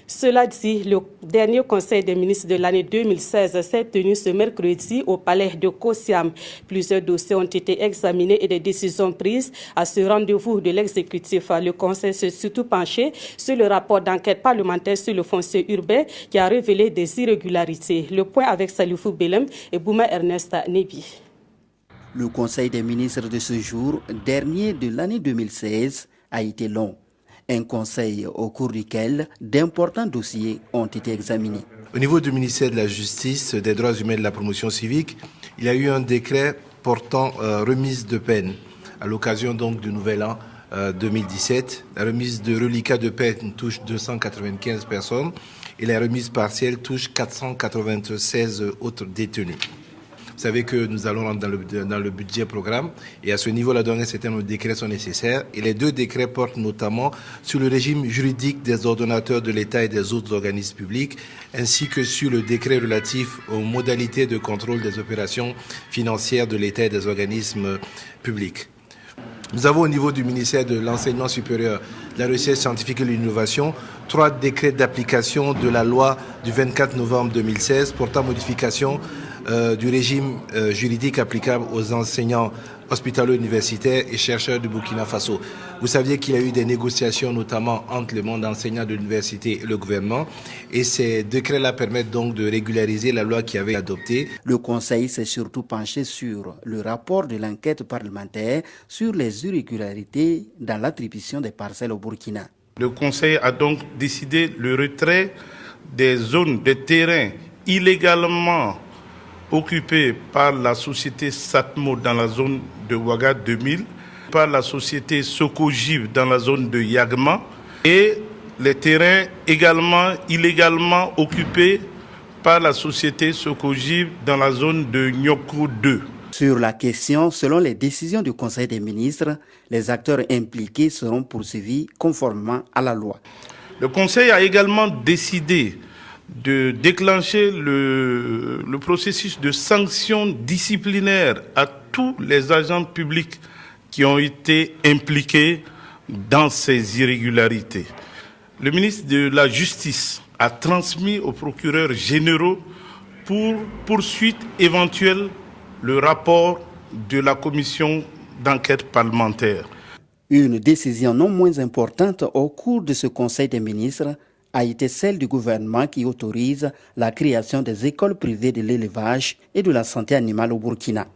Cela dit, le dernier conseil des ministres de l'année 2016 s'est tenu ce mercredi au palais de Kosiam. Plusieurs dossiers ont été examinés et des décisions prises. À ce rendez-vous de l'exécutif, le conseil s'est surtout penché sur le rapport d'enquête parlementaire sur le foncier urbain qui a révélé des irrégularités. Le point avec Salifou Belem et Bouma Ernest Nebi. Le conseil des ministres de ce jour, dernier de l'année 2016, a été long. Un conseil au cours duquel d'importants dossiers ont été examinés. Au niveau du ministère de la Justice, des Droits humains et de la Promotion civique, il y a eu un décret portant remise de peine à l'occasion donc du Nouvel An 2017. La remise de reliquats de peine touche 295 personnes et la remise partielle touche 496 autres détenus. Vous savez que nous allons rentrer dans le budget programme et à ce niveau-là, un certain nombre de décrets sont nécessaires. Et les deux décrets portent notamment sur le régime juridique des ordonnateurs de l'État et des autres organismes publics, ainsi que sur le décret relatif aux modalités de contrôle des opérations financières de l'État et des organismes publics. Nous avons au niveau du ministère de l'Enseignement supérieur, de la Recherche scientifique et de l'Innovation, 3 décrets d'application de la loi du 24 novembre 2016 portant modification du régime juridique applicable aux enseignants hospitalo-universitaires et chercheurs du Burkina Faso. Vous saviez qu'il y a eu des négociations notamment entre le monde enseignant de l'université et le gouvernement et ces décrets-là permettent donc de régulariser la loi qui avait adopté. Le Conseil s'est surtout penché sur le rapport de l'enquête parlementaire sur les irrégularités dans l'attribution des parcelles au Burkina. Le Conseil a donc décidé le retrait des zones de terrain illégalement occupées par la société Satmo dans la zone de Ouaga 2000, par la société Sokojib dans la zone de Yagma et les terrains également illégalement occupés par la société Sokojib dans la zone de Nyoko 2. Sur la question, selon les décisions du Conseil des ministres, les acteurs impliqués seront poursuivis conformément à la loi. Le Conseil a également décidé de déclencher le processus de sanction disciplinaire à tous les agents publics qui ont été impliqués dans ces irrégularités. Le ministre de la Justice a transmis aux procureurs généraux pour poursuite éventuelle le rapport de la commission d'enquête parlementaire. Une décision non moins importante au cours de ce Conseil des ministres a été celle du gouvernement qui autorise la création des écoles privées de l'élevage et de la santé animale au Burkina.